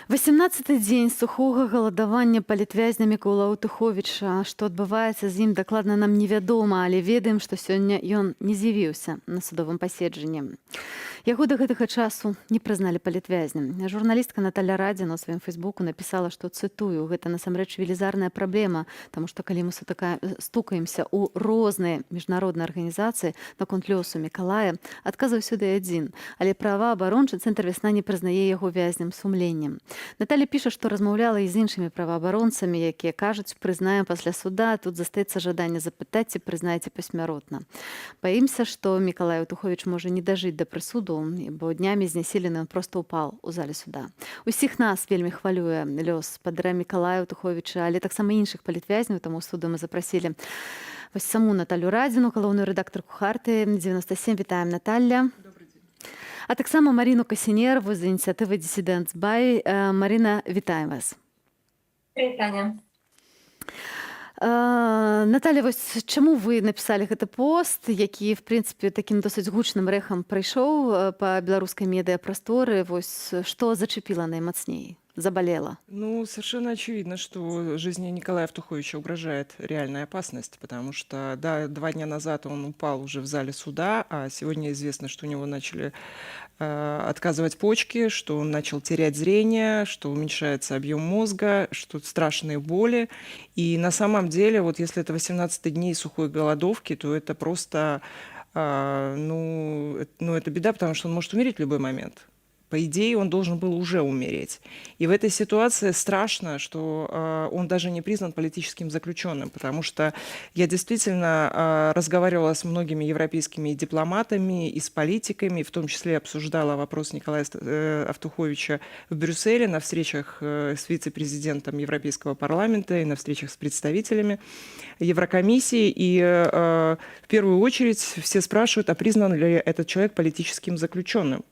18-й дзень сухога галадавання палітвязня Мікола Аўтуховіча. Што адбываецца з ім, дакладна нам невядома, але ведаем, што сёння ён не з'явіўся на судовым паседжанні. Яго да гэтага часу не прызналі палітвязням. Журналістка Наталя Радзіна ў сваім фейсбуку напісала, што, цытую, гэта насамрэч велізарная праблема, таму што калі мы стукаемся ў розныя міжнародныя арганізацыі наконт лёсу Мікалая, адказ заўсёды адзін. Але праваабарончы цэнтр «Вясна» не прызнае яго вязням сумленнем. Наталя піша, што размаўляла і з іншымі праваабаронцамі, якія кажуць, прызнаем пасля суда, тут застаецца жаданне запытаць, ці прызнаеце пасмяротна. Баімся, што Мікалай Аўтуховіч можа не дажыць да прысуду, бо днямі знясілены ён проста ўпал у зале суда. Усіх нас вельмі хвалюе лёс спадара Мікалая Аўтуховіча, але таксама іншых палітвязняў, таму ў суду мы запрасілі вось саму Наталю Радзіну, галоўную рэдактарку «Харты» 97. Вітаем, Наталля. А таксама Марину Касінєрову з ініцыятывы «Дисидентс Бай». Марина, вітаем вас. Вітання. Наталя, вось чаму вы напісалі гэты пост, які, в прынцыпе, такім досыць гучным рэхам прайшоў па беларускай медыяпрасторы? Вось што зачапіла наймацней? Заболела? Ну, совершенно очевидно, что жизни Николая Автуховича угрожает реальная опасность, потому что, да, 2 дня назад он упал уже в зале суда, а сегодня известно, что у него начали отказывать почки, что он начал терять зрение, что уменьшается объем мозга, что страшные боли. И на самом деле, вот если это 18 дней сухой голодовки, то это просто, это беда, потому что он может умереть в любой момент. По идее, он должен был уже умереть. И в этой ситуации страшно, что он даже не признан политическим заключенным, потому что я действительно разговаривала с многими европейскими дипломатами и с политиками, в том числе обсуждала вопрос Николая Автуховича в Брюсселе на встречах с вице-президентом Европейского парламента и на встречах с представителями Еврокомиссии. И в первую очередь все спрашивают, а признан ли этот человек политическим заключенным.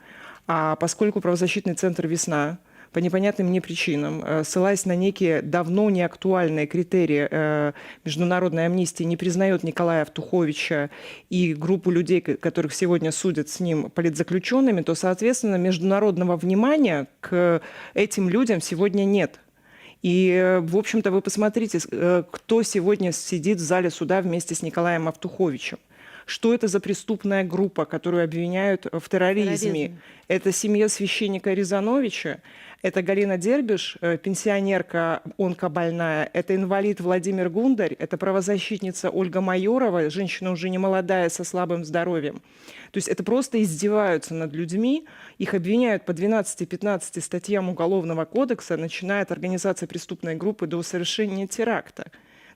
А поскольку правозащитный центр «Весна» по непонятным мне причинам, ссылаясь на некие давно неактуальные критерии международной амнистии, не признает Николая Автуховича и группу людей, которых сегодня судят с ним, политзаключенными, то, соответственно, международного внимания к этим людям сегодня нет. И, в общем-то, вы посмотрите, кто сегодня сидит в зале суда вместе с Николаем Автуховичем. Что это за преступная группа, которую обвиняют в терроризме? Это семья священника Рязановича, это Галина Дербиш, пенсионерка, онкобольная, это инвалид Владимир Гундарь, это правозащитница Ольга Майорова, женщина уже не молодая, со слабым здоровьем. То есть это просто издеваются над людьми, их обвиняют по 12-15 статьям Уголовного кодекса, начиная от организации преступной группы до совершения теракта.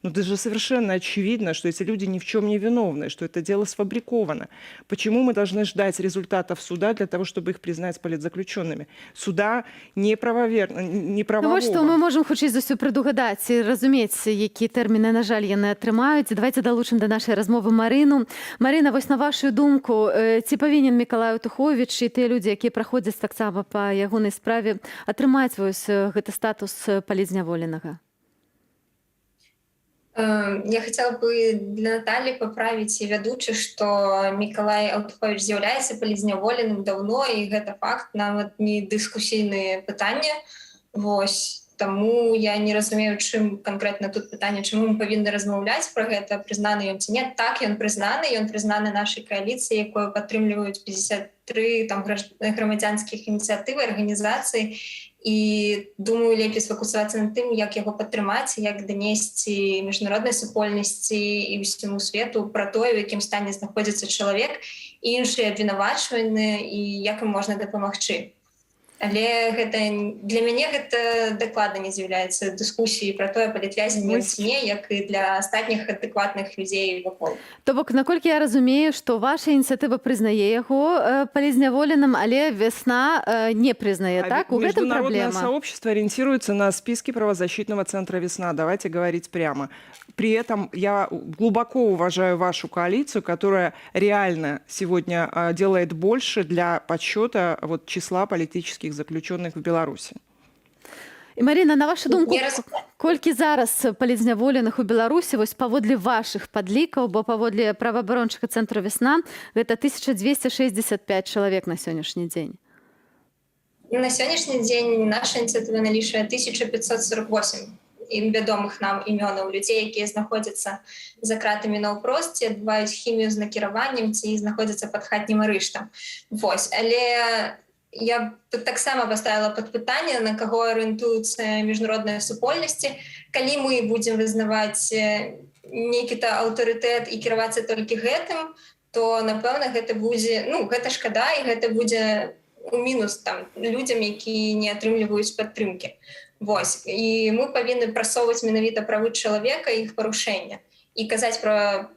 Но это же совершенно очевидно, что эти люди ни в чем не виновны, что это дело сфабриковано. Почему мы должны ждать результатов суда для того, чтобы их признать политзаключенными? Суда не правового. Ну, што мы можам хутчэй за ўсё прадугадаць і разумець, якія тэрміны, на жаль, яны атрымаюць. Давайце далучым да нашай размовы Марыну. Марына, вось на вашу думку, ці павінен Мікалай Аўтуховіч і тыя людзі, якія праходзяць таксама па ягонай справе, атрымаць вось гэты статус палізняволенага? Я хотела бы для Натальи поправить и ведучи, что Миколай Аўтухович з'яўляецца палізняволеным давно, и это факт, нават не дыскусійныя пытанні. Вось. Таму я не разумею, чым канкрэтна тут пытанне, чаму мы павінны размаўляць пра гэта, прызнаны ён ці не. Так, ён прызнаны нашай кааліцыі, якую падтрымліваюць 53 грамадзянскіх ініцыятыў, арганізацый. І думаю, лепей сфокусавацца на тым, як яго падтрымаць, як данесці міжнароднай супольнасці і ўсяму свету пра тое, у якім стане знаходзіцца чалавек, і іншыя абвінавачваныя, і як ім можна дапамагчы. Але для мяне гэта дакладна не з'яўляецца дыскусіяй пра тое, палітвязень ён ці не, як і для астатніх адэкватных людзей вакол. То бок, наколькі я разумею, што ваша ініцыятыва прызнае яго палізняволеным, але «Весна» не прызнае, так? У гэтым праблема. Международное сообщество ориентируется на списки правозащитного центра «Весна». Давайте говорить прямо. При этом я глубоко уважаю вашу коалицию, которая реально сегодня делает больше для подсчета числа политических заключенных в Беларуси. І, Марина, на вашу думку, колькі зараз палізняволеных у Беларусі, вось паводле вашых падлікаў, бо паводле праваабарончага цэнтру «Весна» гэта 1265 чалавек на сённяшні дзень? На сённяшні дзень наша ініцыятыва налічвае 1548 вядомых нам імёнаў людзей, якія знаходзяцца за кратамі наўпрост, ці адбываюць хімію з накіраваннем, ці знаходзяцца пад хатнім арыштам. Вось. Але я тут таксама паставіла пад пытанне, на каго арыентуюцца міжнародныя супольнасці. Калі мы будзем вызнаваць нейкі-то аўтарытэт і кіравацца толькі гэтым, то, напэўна, гэта будзе, гэта шкада, і гэта будзе у мінус там людзям, якія не атрымліваюць падтрымкі. Вось. І мы павінны прасоўваць менавіта правы чалавека і іх парушэння. І казаць пра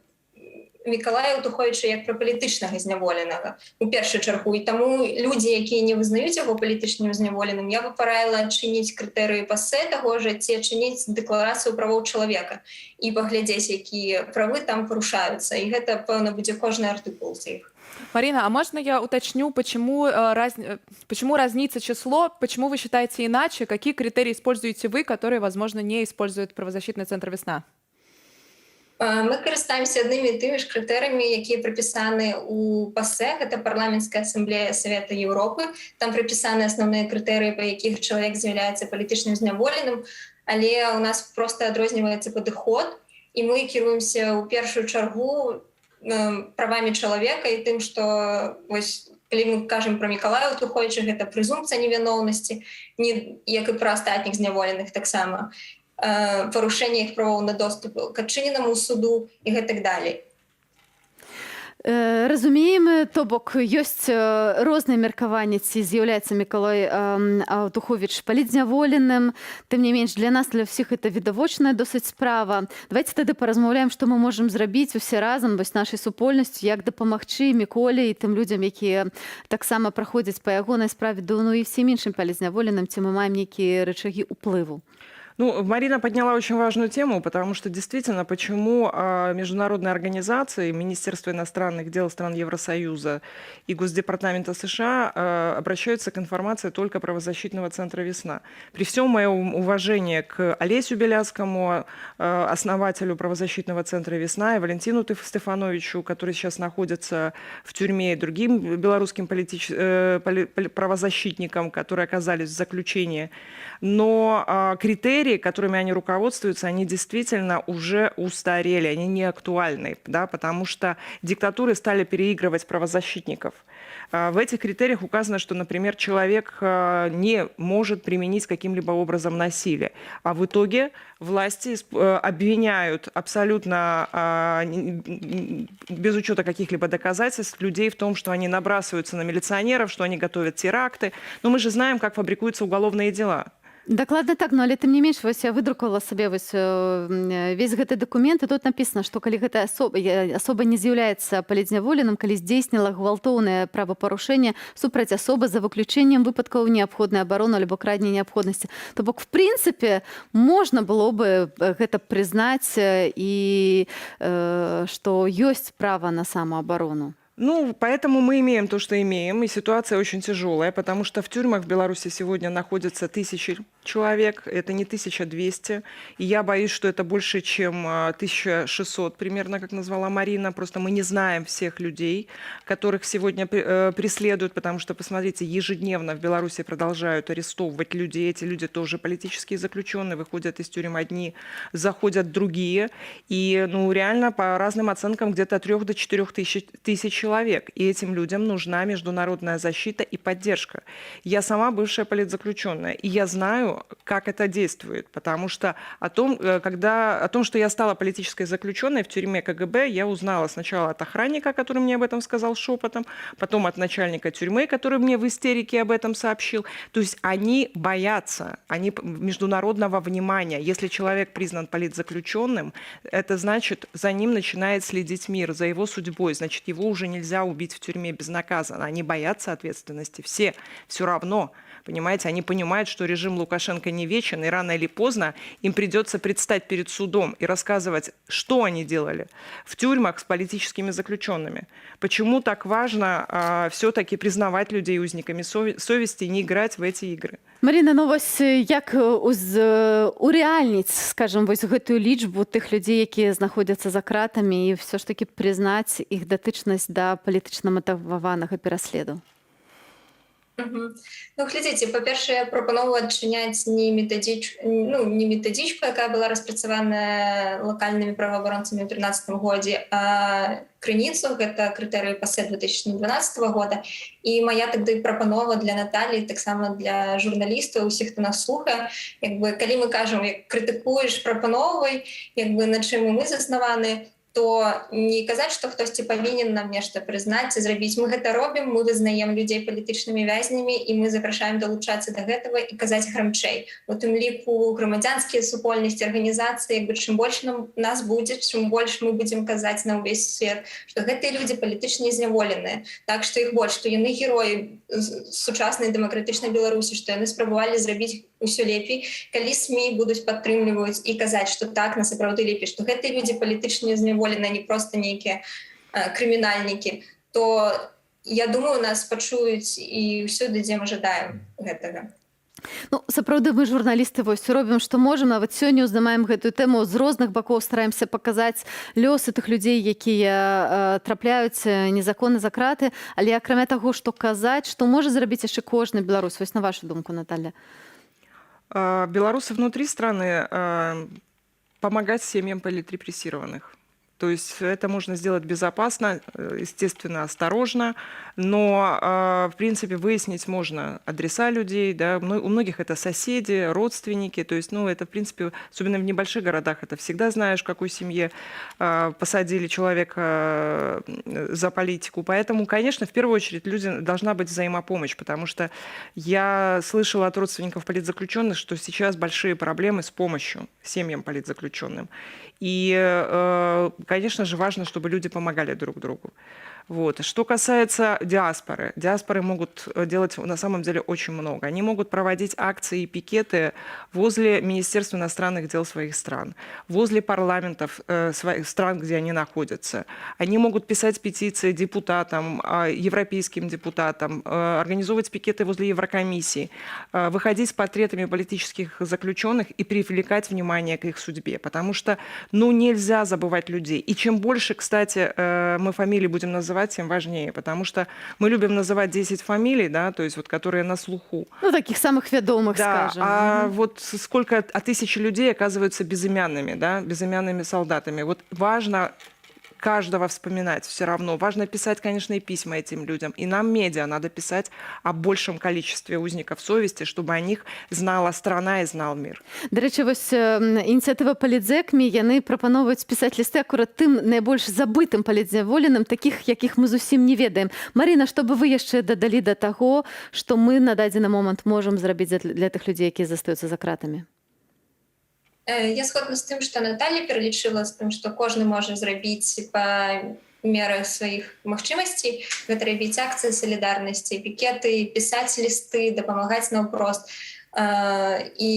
Мікалая Аўтуховіча як пра палітычнага зняволенага у першую чаргу. І таму людзі, якія не вызнаюць яго палітычным зняволеным, я бы параіла адчыніць крытэрыі ПАСЭ таго ж, ці адчыніць дэкларацыю правоў чалавека і паглядзець, якія правы там парушаюцца. І гэта, пэўна, будзе кожны артыкул з іх. Марина, а можно я уточню, почему разнится число, почему вы считаете иначе, какие критерии используете вы, которые, возможно, не использует правозащитный центр «Весна»? Мы карыстаемся аднымі і тымі ж крытэрыямі, якія прапісаны ў ПАСЭ, гэта парламенцкая асамблея Савета Еўропы. Там прапісаны асноўныя крытэрыі, па якіх чалавек з'яўляецца палітычным зняволеным, але ў нас проста адрозніваецца падыход, і мы кіруемся ў першую чаргу правамі чалавека і тым, што вось, калі мы кажам пра Мікалая Аўтуховіча, гэта прэзумпцыя невіноўнасці, як і пра астатніх зняволеных таксама, парушэнне іх правоў на доступ к адчыненаму суду і гэтак далей. Разумеем, то бок ёсць розныя меркаванні, ці з'яўляецца Мікалай Аўтуховіч палітзняволеным. Тым не менш, для нас, для ўсіх гэта відавочная досыць справа. Давайце тады паразмаўляем, што мы можам зрабіць усе разам вось нашай супольнасцю, як дапамагчы Міколе і тым людзям, якія таксама праходзяць па ягонай справе, і всім іншым палітзняволеным, ці мы маем нейкія рычагі ўплыву. Марина подняла очень важную тему, потому что действительно, почему международные организации, Министерство иностранных дел стран Евросоюза и Госдепартамента США обращаются к информации только правозащитного центра «Весна». При всем моем уважении к Олесю Беляцкому, основателю правозащитного центра «Весна», и Валентину Стефановичу, который сейчас находится в тюрьме, и другим белорусским правозащитникам, которые оказались в заключении, но критерии, которыми они руководствуются, они действительно уже устарели, они не актуальны, да, потому что диктатуры стали переигрывать правозащитников. В этих критериях указано, что, например, человек не может применить каким-либо образом насилие, а в итоге власти обвиняют абсолютно без учета каких-либо доказательств людей в том, что они набрасываются на милиционеров, что они готовят теракты. Но мы же знаем, как фабрикуются уголовные дела. Дакладна так, але тым не менш, вось я выдрукавала сабе весь гэты дакумент, і тут напісана, што калі гэта асоба не з'яўляецца палітзняволеным, калі здзейсніла гвалтоўнае правапарушэнне супраць асобы за выключэннем выпадкаў неабходнай абароны альбо крайняй неабходнасці. То бок, в прынцыпе, можна было бы гэта прызнаць і што ёсць права на самаабарону. Поэтому мы имеем то, что имеем, и ситуация очень тяжелая, потому что в тюрьмах в Беларуси сегодня находятся 1000 человек, это не 1200, и я боюсь, что это больше, чем 1600 примерно, как назвала Марина, просто мы не знаем всех людей, которых сегодня преследуют, потому что, посмотрите, ежедневно в Беларуси продолжают арестовывать людей, эти люди тоже политические заключенные, выходят из тюрем одни, заходят другие, и реально по разным оценкам где-то от 3 до 4 тысяч человек, и этим людям нужна международная защита и поддержка. Я сама бывшая политзаключенная, и я знаю, как это действует, потому что о том, что я стала политической заключенной в тюрьме КГБ, я узнала сначала от охранника, который мне об этом сказал шепотом, потом от начальника тюрьмы, который мне в истерике об этом сообщил. То есть они боятся, они международного внимания. Если человек признан политзаключенным, это значит, за ним начинает следить мир, за его судьбой, значит, его уже нельзя убить в тюрьме безнаказанно. Они боятся ответственности, все равно. Понимаете, они понимают, что режим Лукашенко не вечен, и рано или поздно им придется предстать перед судом и рассказывать, что они делали в тюрьмах с политическими заключенными. Почему так важно все-таки признавать людей узниками совести и не играть в эти игры? Марина, вось як урэальніць, скажем, вось гэтую лічбу тых людзей, якія знаходзяцца за кратамі, і все ж таки прызнаць іх датычнасць да палітычна матываванага пераследу? Мгм. Ну, глядзіце, па-першае, я прапанову адчыняць не метадычку, якая была распрацаваная лакальнымі праваабаронцамі ў 13 годзе, а крыніцу, гэта крытэрыі пасля 2012 года. І мая тады прапанова для Наталі, таксама для журналістаў, усіх, хто нас слухае, калі мы кажам, як крытыкуеш прапановай, на чым мы заснаваны, то не казаць, што хтосьці павінен нам нешта прызнаць і зрабіць. Мы гэта робім, мы вызнаем людзей палітычнымі вязнямі і мы запрашаем далучацца да гэтага і казаць грамчэй. У тым ліку грамадзянскія супольнасці, арганізацыі, чым больш нас будзе, чым больш мы будзем казаць на ўвесь свет, што гэтыя людзі палітычна зняволеныя. Так што іх больш, што яны героі сучаснай дэмакратычнай Беларусі, што яны спрабавалі зрабіць усё лепей. Калі СМІ будуць падтрымліваць і казаць, што так, на сапраўды лепей, што гэтыя людзі палітычна зняволеныя, не проста нейкія крымінальнікі, то я думаю, нас пачуюць і ўсюды, дзе мы жадаем гэтага. Ну, сапраўды мы журналісты робім, што можам. Нават сёння ўздымаем гэтую тэму з розных бакоў, стараемся паказаць лёсы тых людзей, якія трапляюць незаконна за краты. Але акрамя таго, што казаць, што можа зрабіць яшчэ кожны беларус? Вось на вашу думку, Наталья. Белорусы внутри страны помогать семьям политрепрессированных. То есть это можно сделать безопасно, естественно, осторожно, но, в принципе, выяснить можно адреса людей, да, у многих это соседи, родственники, то есть, это, в принципе, особенно в небольших городах, это всегда знаешь, в какой семье посадили человека за политику. Поэтому, конечно, в первую очередь должна быть взаимопомощь, потому что я слышала от родственников политзаключенных, что сейчас большие проблемы с помощью семьям политзаключенным. И, конечно же, важно, чтобы люди помогали друг другу. Вот. Что касается диаспоры. Диаспоры могут делать на самом деле очень много. Они могут проводить акции и пикеты возле Министерства иностранных дел своих стран, возле парламентов своих стран, где они находятся. Они могут писать петиции депутатам, европейским депутатам, организовывать пикеты возле Еврокомиссии, выходить с портретами политических заключенных и привлекать внимание к их судьбе. Потому что, нельзя забывать людей. И чем больше, кстати, мы фамилии будем называть, тем важнее, потому что мы любим называть 10 фамилий, да, то есть которые на слуху. Таких самых ведомых, да, скажем. А вот сколько, тысячи людей оказываются безымянными, да, безымянными солдатами. Вот важно каждого вспоминать все равно. Важно писать, конечно, и письма этим людям. И нам, медиа, надо писать о большем количестве узников совести, чтобы о них знала страна и знал мир. До речі, ось ініціатива «Політзекмі», яны прапановуюць пісаць лісты акурат тым найбольш забытым палітзняволеным, такіх, якіх мы зусім не ведаем. Марина, што бы вы яшчэ дадалі да таго, што мы на дадзены момант можам зрабіць для тых людзей, якія застаюцца за кратамі? Я згодна з тым, што Наталья пералічыла, з тым, што кожны можа зрабіць па мерах сваіх магчымасцей. Гэта рабіць акцыі салідарнасці, пікеты, пісаць лісты, дапамагаць наўпрост. І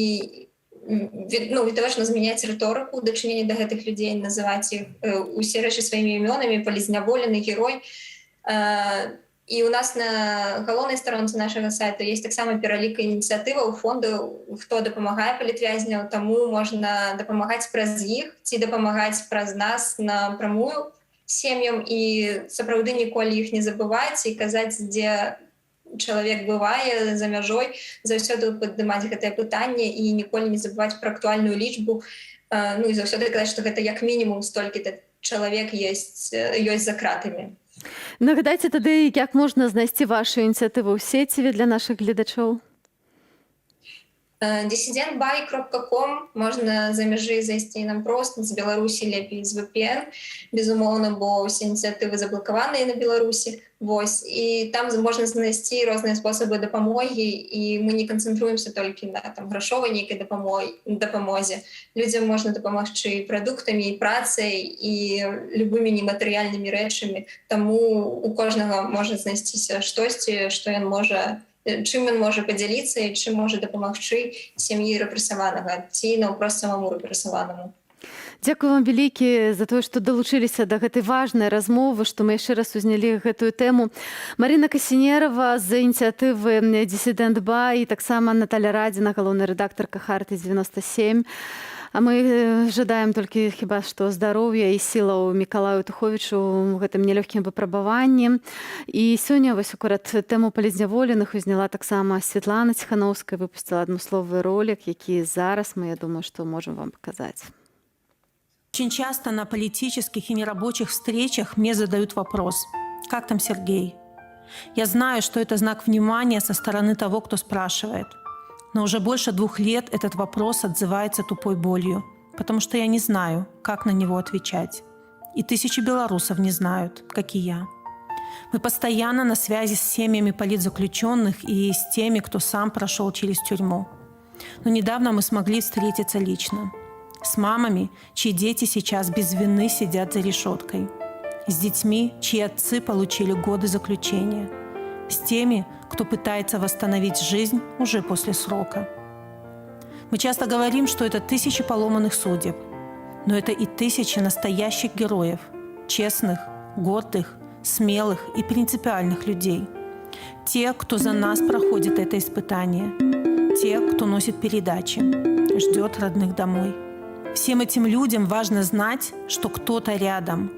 важна змяняць рыторыку ў дачыненні да гэтых людзей, называць іх усе рэчы сваімі імёнамі, палітзняволены, герой. І у нас на галоўнай старонцы нашага сайта есть таксама пералік ініцыятываў фонду, хто дапамагае палітвязняў, таму можна дапамагаць праз іх ці дапамагаць праз нас напрамую сем'ям і сапраўды ніколі іх не забываць і казаць, дзе чалавек бывае за мяжой, заўсёды падымаць гэтае пытанне і ніколі не забываць пра актуальную лічбу. І заўсёды казаць, што гэта як мінімум столькі-то чалавек ёсць за кратамі. Нагадайце тады, як можна знайсці вашу ініцыятыву ў сеціве для нашых гледачоў? Dissidentbuy.com, можна за мяжы зайсці нам проста, з Беларусі лепей з VPN, безумоўна, бо ўсе ініцыятывы заблакаваныя на Беларусі. І там можна знайсці розныя спосабы дапамогі, і мы не канцэнтруемся толькі на грашовай нейкай дапамозе. Людзям можна дапамагчы прадуктамі, і працай, і любымі нематэрыяльнымі рэчамі. Таму у кожнага можа знайсціся штосьці, што ён можа, чым ён можа падзяліцца і чым можа дапамагчы сям'і рэпрэсаванага ці наўпрост самому рэпрэсаванаму. Дзякую вам вялікі за тое, што далучыліся да гэтай важнай размовы, што мы яшчэ раз узнялі гэтую тэму. Марина Касінерава з ініцыятывы «Dissident Buy» і таксама Наталя Радзіна, галоўная рэдактарка «Харты 97». А мы жадаем толькі хіба што здароўя і сілаў Мікалаю Аўтуховічу ў гэтым нялёгкім выпрабаванні. І сёння вось акурат тэму палізняволеных узняла таксама Святлана Ціхановская, выпусціла адмысловы ролик, які зараз мы, я думаю, што можам вам паказаць. Очень часто на политических и нерабочих встречах мне задают вопрос: «Как там Сергей?» Я знаю, что это знак внимания со стороны того, кто спрашивает. Но уже больше 2 лет этот вопрос отзывается тупой болью, потому что я не знаю, как на него отвечать. И тысячи белорусов не знают, как и я. Мы постоянно на связи с семьями политзаключенных и с теми, кто сам прошел через тюрьму. Но недавно мы смогли встретиться лично. С мамами, чьи дети сейчас без вины сидят за решеткой. С детьми, чьи отцы получили годы заключения. С теми, кто пытается восстановить жизнь уже после срока. Мы часто говорим, что это тысячи поломанных судеб, но это и тысячи настоящих героев, честных, гордых, смелых и принципиальных людей. Те, кто за нас проходит это испытание. Те, кто носит передачи, ждет родных домой. Всем этим людям важно знать, что кто-то рядом,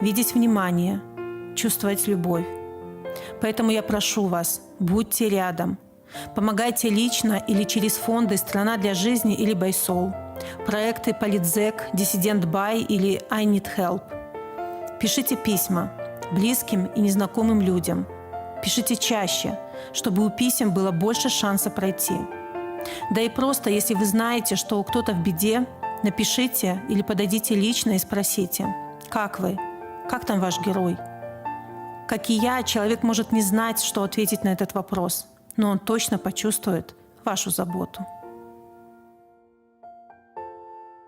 видеть внимание, чувствовать любовь. Поэтому я прошу вас, будьте рядом. Помогайте лично или через фонды «Страна для жизни» или «Байсол», проекты «Политзек», «Диссидент Бай» или «I need help». Пишите письма близким и незнакомым людям. Пишите чаще, чтобы у писем было больше шанса пройти. Да и просто, если вы знаете, что кто-то в беде, напишите или подойдите лично и спросите: «Как вы? Как там ваш герой?» Как и я, человек может не знать, что ответить на этот вопрос, но он точно почувствует вашу заботу.